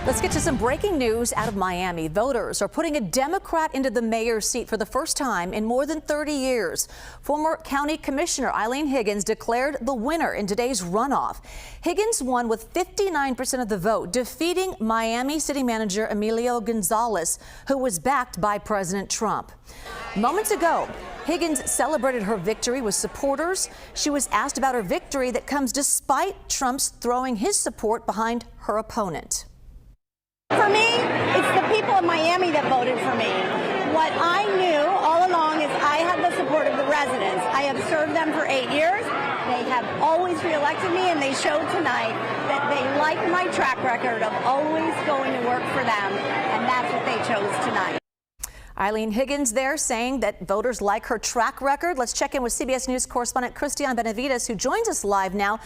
Let's get to some breaking news out of Miami. Voters are putting a Democrat into the mayor's seat for the first time in more than 30 years. Former County Commissioner Eileen Higgins declared the winner in today's runoff. Higgins won with 59% of the vote, defeating Miami City Manager Emilio Gonzalez, who was backed by President Trump. Moments ago, Higgins celebrated her victory with supporters. She was asked about her victory that comes despite Trump's throwing his support behind her opponent. For me, it's the people of Miami that voted for me. What I knew all along is I had the support of the residents. I have served them for 8 years. They have always reelected me, and they showed tonight that they like my track record of always going to work for them, and that's what they chose tonight. Eileen Higgins there saying that voters like her track record. Let's check in with CBS News correspondent Cristian Benavides, who joins us live now.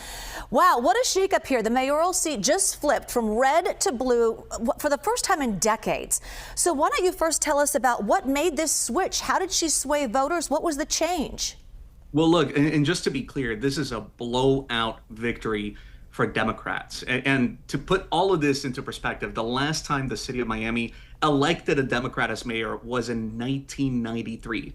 Wow, what a shakeup here. The mayoral seat just flipped from red to blue for the first time in decades. So why don't you first tell us about what made this switch? How did she sway voters? What was the change? Well, look, and just to be clear, this is a blowout victory for Democrats. And to put all of this into perspective, the last time the city of Miami elected a Democrat as mayor was in 1993.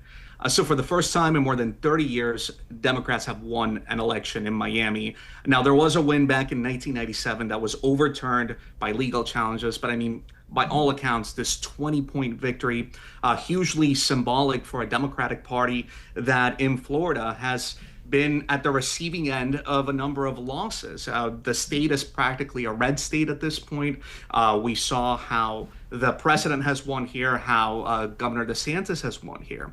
So for the first time in more than 30 years, Democrats have won an election in Miami. Now, there was a win back in 1997 that was overturned by legal challenges. But I mean, by all accounts, this 20-point victory, hugely symbolic for a Democratic Party that in Florida has been at the receiving end of a number of losses. The state is practically a red state at this point. We saw how the president has won here, how Governor DeSantis has won here.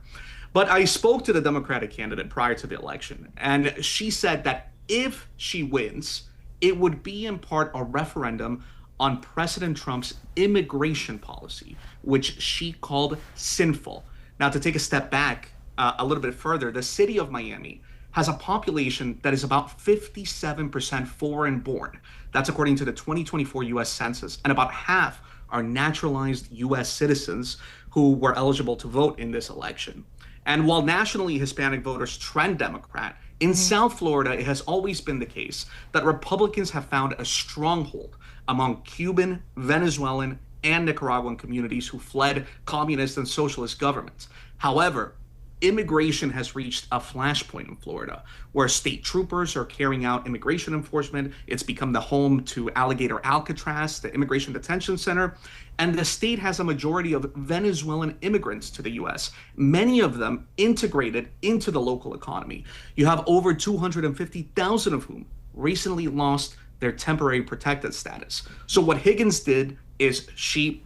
But I spoke to the Democratic candidate prior to the election, and she said that if she wins, it would be in part a referendum on President Trump's immigration policy, which she called sinful. Now, to take a step back a little bit further, the city of Miami has a population that is about 57% foreign born. That's according to the 2024 U.S. Census, and about half are naturalized U.S. citizens who were eligible to vote in this election. And while nationally Hispanic voters trend Democrat, in South Florida, it has always been the case that Republicans have found a stronghold among Cuban, Venezuelan, and Nicaraguan communities who fled communist and socialist governments. However, immigration has reached a flashpoint in Florida, where state troopers are carrying out immigration enforcement. It's become the home to Alligator Alcatraz, the immigration detention center, and the state has a majority of Venezuelan immigrants to the U.S., many of them integrated into the local economy. You have over 250,000 of whom recently lost their temporary protected status. So what Higgins did is she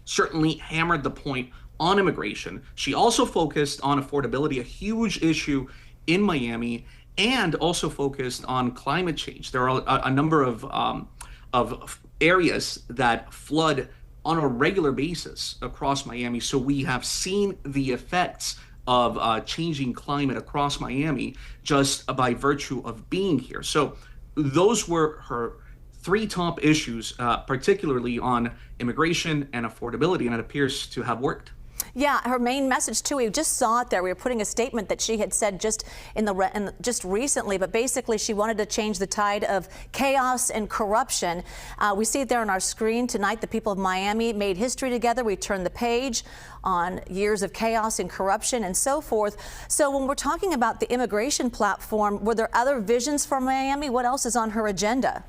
certainly hammered the point on immigration. She also focused on affordability, a huge issue in Miami, and also focused on climate change. There are a number of areas that flood on a regular basis across Miami. So we have seen the effects of changing climate across Miami just by virtue of being here. So those were her three top issues, particularly on immigration and affordability, and it appears to have worked. Yeah, her main message too. We just saw it there. We were putting a statement that she had said just just recently, but basically she wanted to change the tide of chaos and corruption. We see it there on our screen tonight. The people of Miami made history together. We turned the page on years of chaos and corruption and so forth. So when we're talking about the immigration platform, were there other visions for Miami? What else is on her agenda?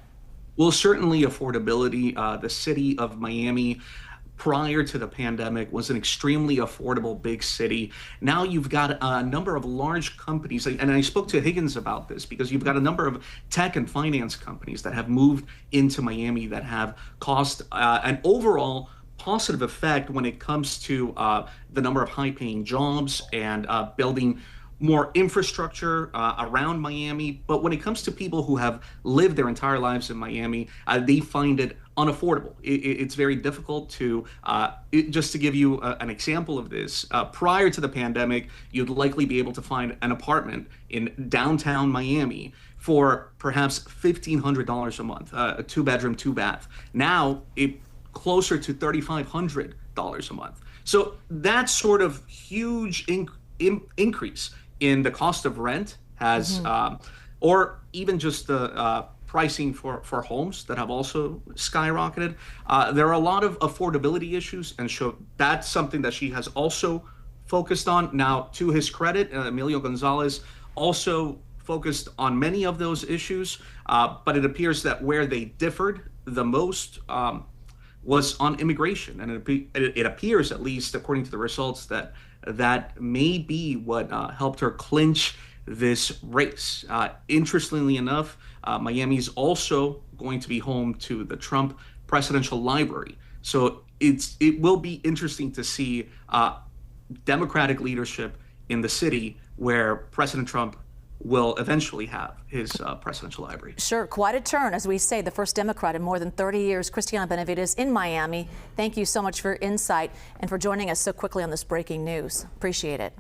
Well, certainly affordability. The city of Miami, prior to the pandemic, was an extremely affordable big city. Now you've got a number of large companies, and I spoke to Higgins about this, because you've got a number of tech and finance companies that have moved into Miami that have caused an overall positive effect when it comes to the number of high-paying jobs and building more infrastructure around Miami. But when it comes to people who have lived their entire lives in Miami, they find it unaffordable. It's very difficult to, just to give you an example of this, prior to the pandemic, you'd likely be able to find an apartment in downtown Miami for perhaps $1,500 a month, a two-bedroom, two-bath. Now, closer to $3,500 a month. So that sort of huge increase in the cost of rent has, or even just the pricing for homes that have also skyrocketed. There are a lot of affordability issues, and so that's something that she has also focused on. Now, to his credit, Emilio Gonzalez also focused on many of those issues, but it appears that where they differed the most was on immigration, and it appears, at least according to the results, that may be what helped her clinch this race. Interestingly enough, Miami is also going to be home to the Trump Presidential Library, so it will be interesting to see Democratic leadership in the city where President Trump will eventually have his presidential library. Sure, quite a turn, as we say, the first Democrat in more than 30 years. Cristian Benavides in Miami, thank you so much for your insight and for joining us so quickly on this breaking news. Appreciate it.